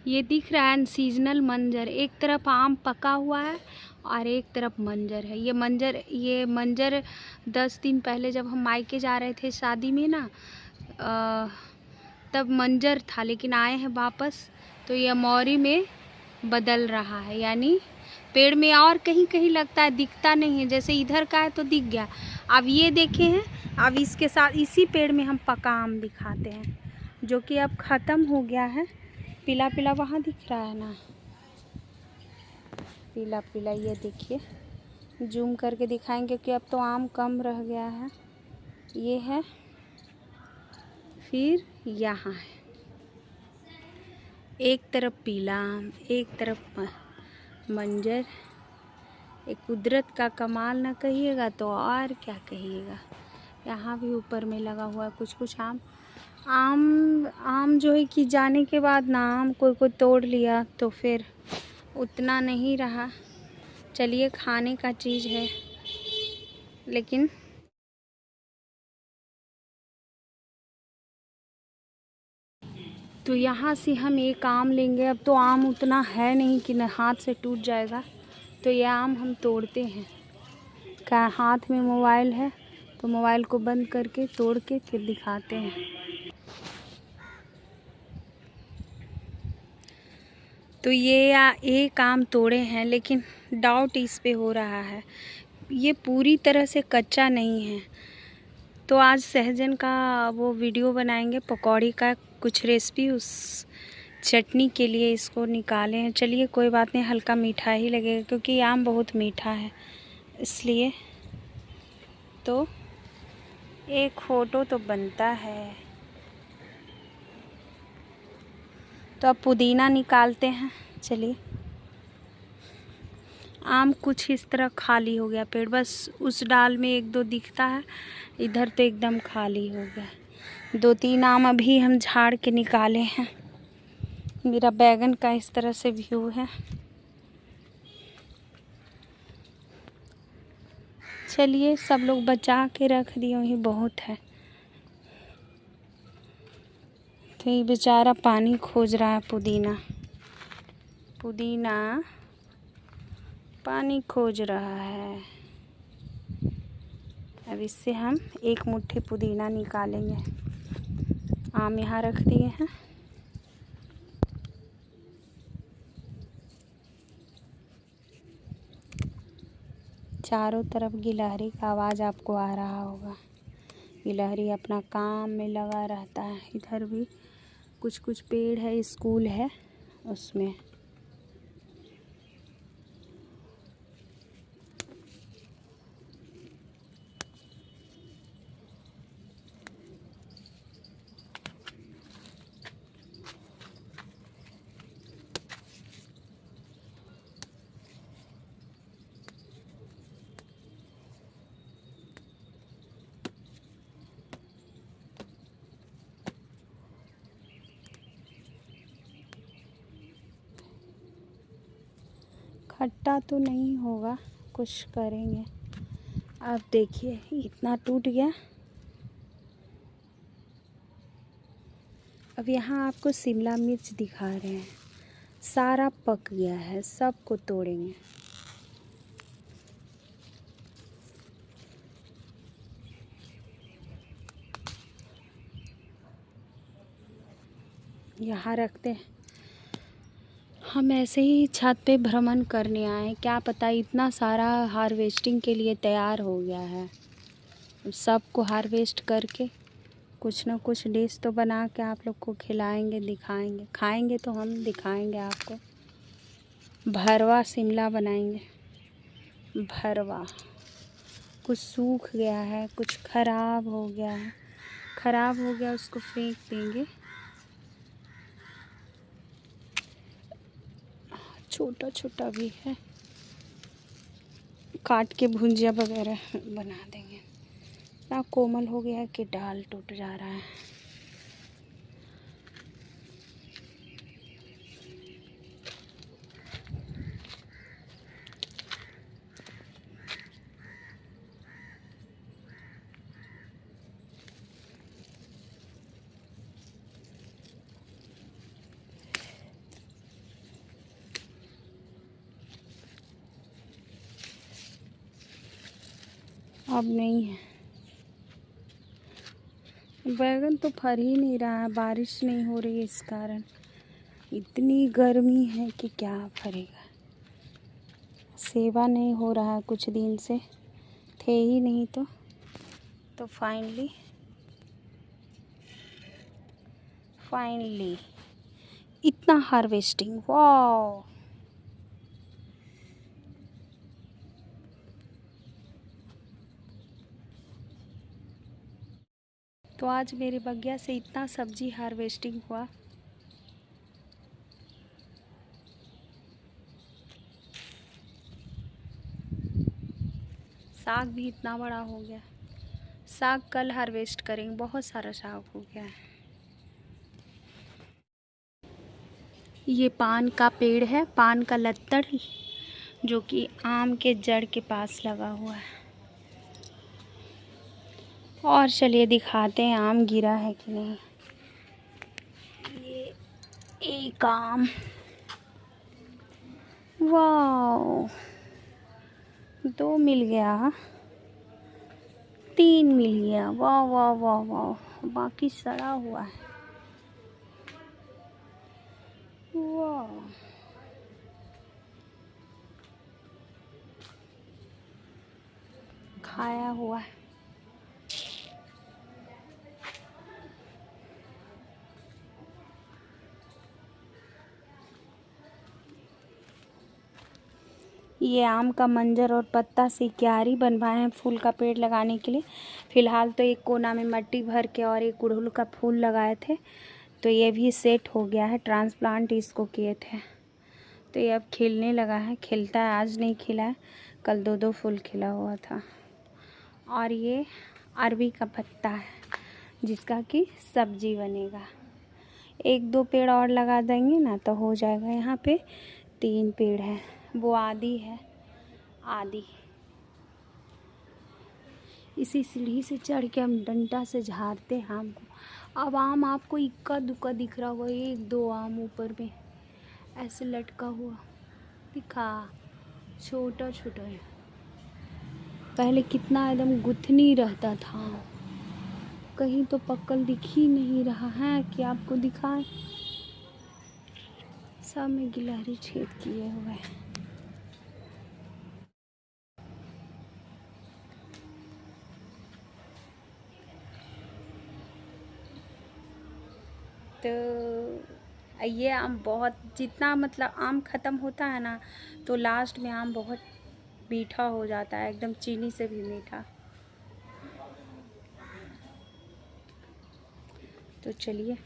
ये दिख रहा है सीजनल मंजर। एक तरफ आम पका हुआ है और एक तरफ मंजर है। ये मंजर 10 दिन पहले जब हम मायके जा रहे थे शादी में ना, तब मंजर था, लेकिन आए हैं वापस तो ये मौरी में बदल रहा है। यानी पेड़ में और कहीं कहीं लगता है, दिखता नहीं है। जैसे इधर का है तो दिख गया। अब ये देखे हैं, अब इसके साथ इसी पेड़ में हम पका आम दिखाते हैं, जो कि अब ख़त्म हो गया है। पीला पीला वहाँ दिख रहा है ना, पीला पीला, ये देखिए, जूम करके दिखाएंगे कि अब तो आम कम रह गया है। ये है, फिर यहाँ है, एक तरफ पीला आम, एक तरफ मंजर। एक कुदरत का कमाल ना कहिएगा तो और क्या कहिएगा। यहाँ भी ऊपर में लगा हुआ है कुछ कुछ आम। आम जो है कि जाने के बाद ना, आम कोई तोड़ लिया तो फिर उतना नहीं रहा। चलिए, खाने का चीज़ है, लेकिन तो यहाँ से हम एक आम लेंगे। अब तो आम उतना है नहीं कि न हाथ से टूट जाएगा, तो ये आम हम तोड़ते हैं। क्या हाथ में मोबाइल है तो मोबाइल को बंद करके तोड़ के फिर दिखाते हैं। तो ये एक आम तोड़े हैं, लेकिन डाउट इस पे हो रहा है, ये पूरी तरह से कच्चा नहीं है। तो आज सहजन का वो वीडियो बनाएंगे, पकौड़ी का कुछ रेसिपी, उस चटनी के लिए इसको निकाले हैं। चलिए कोई बात नहीं, हल्का मीठा ही लगेगा क्योंकि आम बहुत मीठा है, इसलिए। तो एक फ़ोटो तो बनता है। तो अब पुदीना निकालते हैं। चलिए, आम कुछ इस तरह खाली हो गया पेड़, बस उस डाल में एक दो दिखता है, इधर तो एकदम खाली हो गया। 2-3 आम अभी हम झाड़ के निकाले हैं। मेरा बैगन का इस तरह से व्यू है। चलिए, सब लोग बचा के रख दिए ही बहुत है। तो ये बेचारा पानी खोज रहा है, पुदीना पानी खोज रहा है। अब इससे हम एक मुट्ठी पुदीना निकालेंगे। आम यहाँ रख दिए हैं। चारों तरफ गिलहरी का आवाज़ आपको आ रहा होगा। गिलहरी अपना काम में लगा रहता है। इधर भी कुछ कुछ पेड़ है, स्कूल है उसमें। खट्टा तो नहीं होगा, कुछ करेंगे। अब देखिए, इतना टूट गया। अब यहाँ आपको शिमला मिर्च दिखा रहे हैं, सारा पक गया है, सबको तोड़ेंगे। यहाँ रखते हैं। हम ऐसे ही छत पे भ्रमण करने आए, क्या पता इतना सारा हार्वेस्टिंग के लिए तैयार हो गया है। सबको हार्वेस्ट करके कुछ ना कुछ डिश तो बना के आप लोग को खिलाएंगे, दिखाएंगे। खाएंगे तो हम दिखाएंगे आपको। भरवा शिमला बनाएंगे। भरवा कुछ सूख गया है, कुछ खराब हो गया है। खराब हो गया उसको फेंक देंगे। छोटा छोटा भी है, काट के भुंजिया वगैरह बना देंगे। इतना कोमल हो गया है कि डाल टूट जा रहा है। अब नहीं है। बैगन तो फर ही नहीं रहा है, बारिश नहीं हो रही है इस कारण। इतनी गर्मी है कि क्या फरेगा। सेवा नहीं हो रहा है कुछ दिन से, थे ही नहीं तो फाइनली इतना हार्वेस्टिंग, वाह। तो आज मेरे बगिया से इतना सब्जी हार्वेस्टिंग हुआ। साग भी इतना बड़ा हो गया। साग कल हार्वेस्ट करेंगे, बहुत सारा साग हो गया है। ये पान का पेड़ है, पान का लत्तर, जो कि आम के जड़ के पास लगा हुआ है। और चलिए दिखाते हैं आम गिरा है कि नहीं। ये एक आम, वाह, 2 मिल गया, 3 मिल गया, वाह वाह वाह वाह। बाकी सड़ा हुआ है, वाह। खाया हुआ है। ये आम का मंजर और पत्ता से क्यारी बनवाए हैं फूल का पेड़ लगाने के लिए। फ़िलहाल तो एक कोना में मिट्टी भर के और एक गुड़हल का फूल लगाए थे, तो ये भी सेट हो गया है। ट्रांसप्लांट इसको किए थे, तो ये अब खिलने लगा है। खिलता है, आज नहीं खिला है, कल 2 फूल खिला हुआ था। और ये अरबी का पत्ता है, जिसका कि सब्जी बनेगा। 1-2 पेड़ और लगा देंगे ना तो हो जाएगा। यहाँ पे 3 पेड़ हैं, वो आदि है, आदि। इसी सीढ़ी से चढ़ के हम डंडा से झाड़ते हैं आम को। अब आम आपको इक्का दुक्का दिख रहा होगा, 1-2 आम ऊपर में ऐसे लटका हुआ दिखा, छोटा छोटा है। पहले कितना एकदम गुथनी रहता था, कहीं तो पक्कल दिख ही नहीं रहा है कि आपको दिखाएं। सब में गिलहरी छेद किए हुए हैं। तो ये आम बहुत, जितना मतलब आम ख़त्म होता है ना, तो लास्ट में आम बहुत मीठा हो जाता है, एकदम चीनी से भी मीठा। तो चलिए।